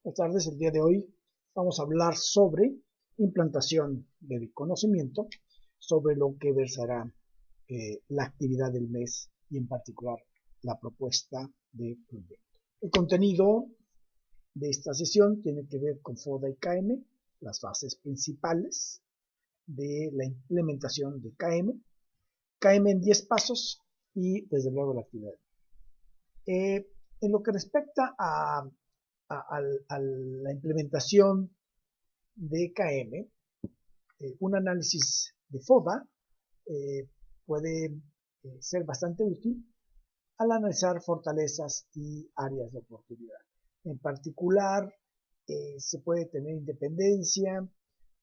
Buenas tardes, el día de hoy vamos a hablar sobre implantación del conocimiento, sobre lo que versará la actividad del mes y en particular la propuesta de proyecto. El contenido de esta sesión tiene que ver con FODA y KM, las fases principales de la implementación de KM en 10 pasos y desde luego la actividad. En lo que respecta a la implementación de KM, un análisis de FODA puede ser bastante útil al analizar fortalezas y áreas de oportunidad. En particular, se puede tener independencia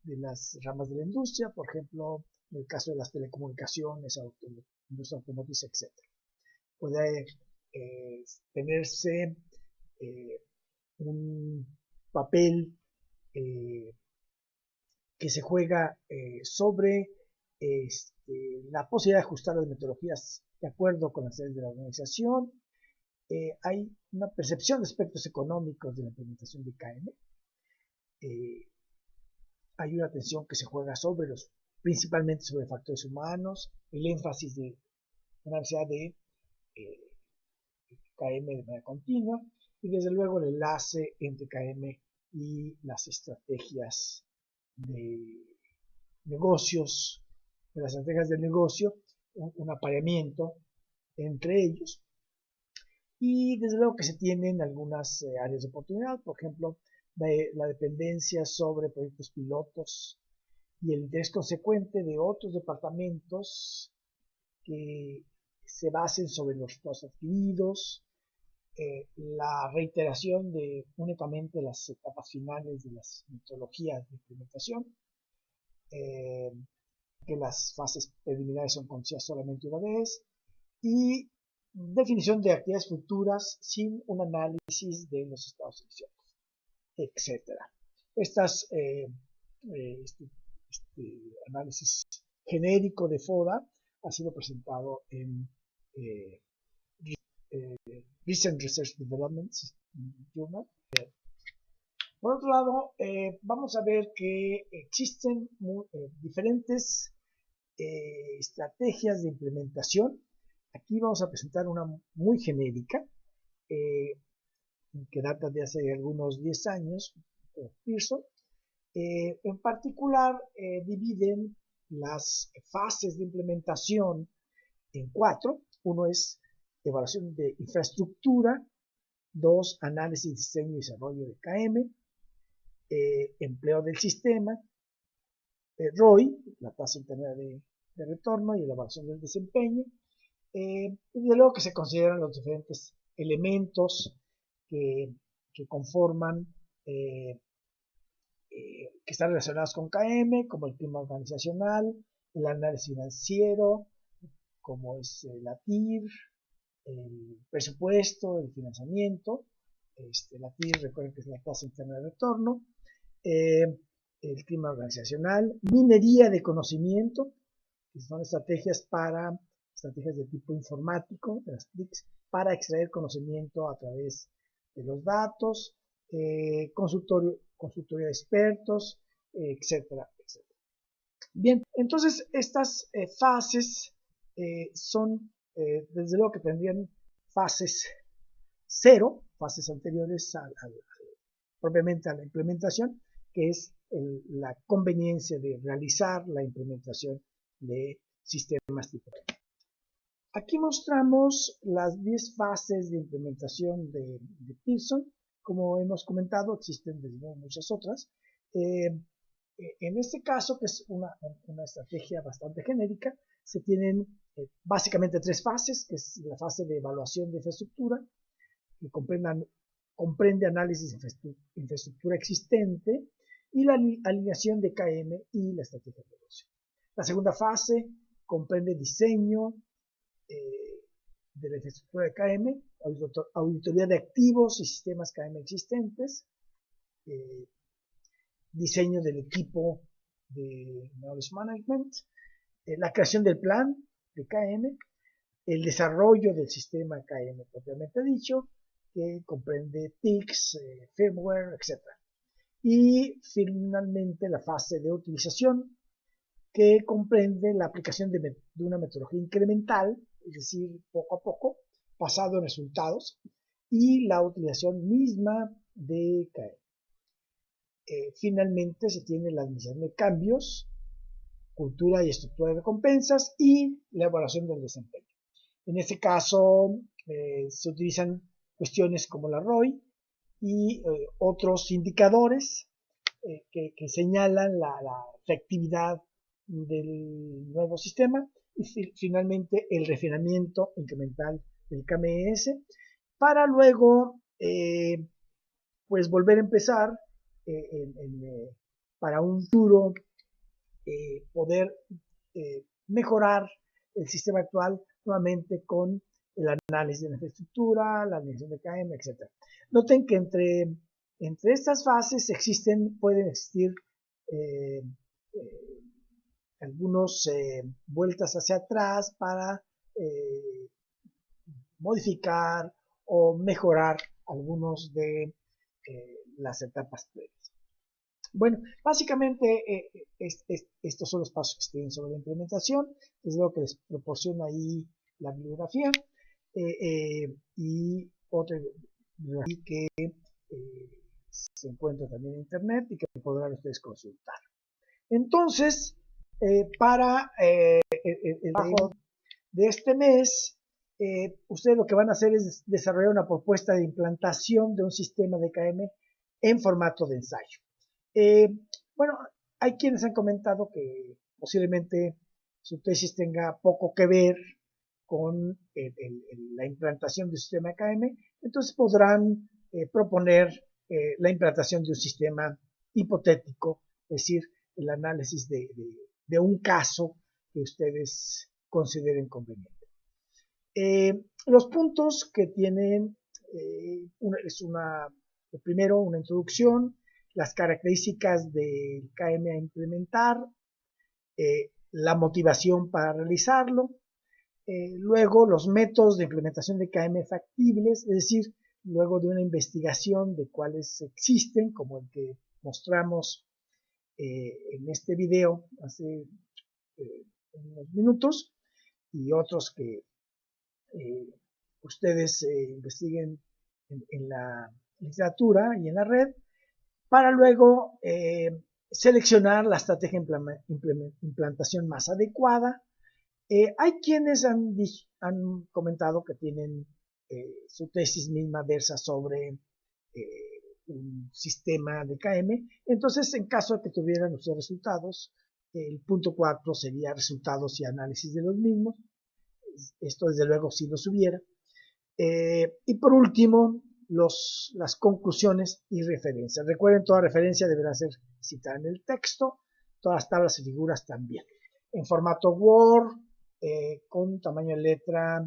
de las ramas de la industria, por ejemplo, en el caso de las telecomunicaciones, industria automotriz, etc. Puede tenerse un papel que se juega sobre la posibilidad de ajustar las metodologías de acuerdo con las leyes de la organización. Hay una percepción de aspectos económicos de la implementación de KM. Hay una atención que se juega principalmente sobre factores humanos, el énfasis de una necesidad de KM de manera continua y desde luego el enlace entre KM y las estrategias de negocios, de las estrategias del negocio, un apareamiento entre ellos. Y desde luego que se tienen algunas áreas de oportunidad, por ejemplo, la dependencia sobre proyectos pilotos y el interés consecuente de otros departamentos que se basen sobre los resultados adquiridos, la reiteración de únicamente las etapas finales de las metodologías de implementación, que las fases preliminares son conocidas solamente una vez, y definición de actividades futuras sin un análisis de los estados iniciales, etc. Este análisis genérico de FODA ha sido presentado en Recent Research Developments Journal. Por otro lado, vamos a ver que existen diferentes estrategias de implementación. Aquí vamos a presentar una muy genérica, que data de hace algunos 10 años, por Pearson. En particular, dividen las fases de implementación en 4. Uno es evaluación de infraestructura, 2, análisis, diseño y desarrollo de KM, empleo del sistema, ROI, la tasa interna de retorno y la evaluación del desempeño, y de luego que se consideran los diferentes elementos que conforman, que están relacionados con KM, como el clima organizacional, el análisis financiero, como es la TIR, el presupuesto, el financiamiento, la TIR, recuerden que es la tasa interna de retorno, el clima organizacional, minería de conocimiento, que son estrategias de tipo informático, de las TICs, para extraer conocimiento a través de los datos, consultoría de expertos, etcétera, etcétera. Bien, entonces estas fases son, desde luego que tendrían fases 0, fases anteriores propiamente a la implementación, que es la conveniencia de realizar la implementación de sistemas tipo. Aquí mostramos las 10 fases de implementación de Pearson. Como hemos comentado, existen desde luego muchas otras. En este caso, que es una estrategia bastante genérica, se tienen básicamente 3 fases, que es la fase de evaluación de infraestructura, que comprende análisis de infraestructura existente y la alineación de KM y la estrategia de negocio. La segunda fase comprende diseño de la infraestructura de KM, auditoría de activos y sistemas KM existentes, diseño del equipo de Knowledge Management, la creación del plan de KM, el desarrollo del sistema KM propiamente dicho, que comprende TICs, firmware, etc. Y finalmente la fase de utilización, que comprende la aplicación de una metodología incremental, es decir, poco a poco, basado en resultados, y la utilización misma de KM. Finalmente se tiene la administración de cambios, cultura y estructura de recompensas y la evaluación del desempeño. En este caso se utilizan cuestiones como la ROI y otros indicadores que señalan la efectividad del nuevo sistema y finalmente el refinamiento incremental del KMS para luego pues volver a empezar para un futuro poder mejorar el sistema actual nuevamente con el análisis de la infraestructura, la administración de KM, etc. Noten que entre estas fases pueden existir algunas vueltas hacia atrás para modificar o mejorar algunos de las etapas previas. Bueno, básicamente estos son los pasos que se tienen sobre la implementación. Desde luego que les proporciono ahí la bibliografía y otra bibliografía que se encuentra también en internet y que podrán ustedes consultar. Entonces, para el trabajo de este mes, ustedes lo que van a hacer es desarrollar una propuesta de implantación de un sistema de KM en formato de ensayo. Bueno, hay quienes han comentado que posiblemente su tesis tenga poco que ver con la implantación de un sistema KM, entonces podrán proponer la implantación de un sistema hipotético, es decir, el análisis de un caso que ustedes consideren conveniente. Los puntos que tienen primero una introducción, las características del KM a implementar, la motivación para realizarlo, luego los métodos de implementación de KM factibles, es decir, luego de una investigación de cuáles existen, como el que mostramos en este video hace unos minutos, y otros que ustedes investiguen en la literatura y en la red, para luego seleccionar la estrategia de implantación más adecuada. Hay quienes han comentado que tienen su tesis misma versa sobre un sistema de KM, entonces en caso de que tuvieran ustedes resultados, el punto 4 sería resultados y análisis de los mismos. Esto desde luego si los hubiera. Y por último, las conclusiones y referencias. Recuerden, toda referencia deberá ser citada en el texto, todas las tablas y figuras también. En formato Word, con tamaño de letra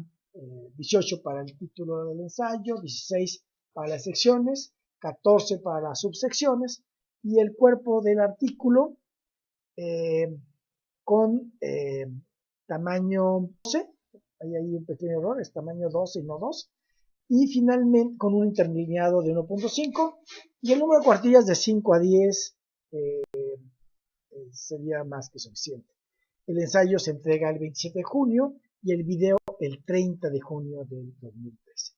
18 para el título del ensayo, 16 para las secciones, 14 para las subsecciones, y el cuerpo del artículo con tamaño 12, hay ahí un pequeño error, es tamaño 12 y no 2, y finalmente con un interlineado de 1.5 y el número de cuartillas de 5 a 10 sería más que suficiente. El ensayo se entrega el 27 de junio y el video el 30 de junio del 2013.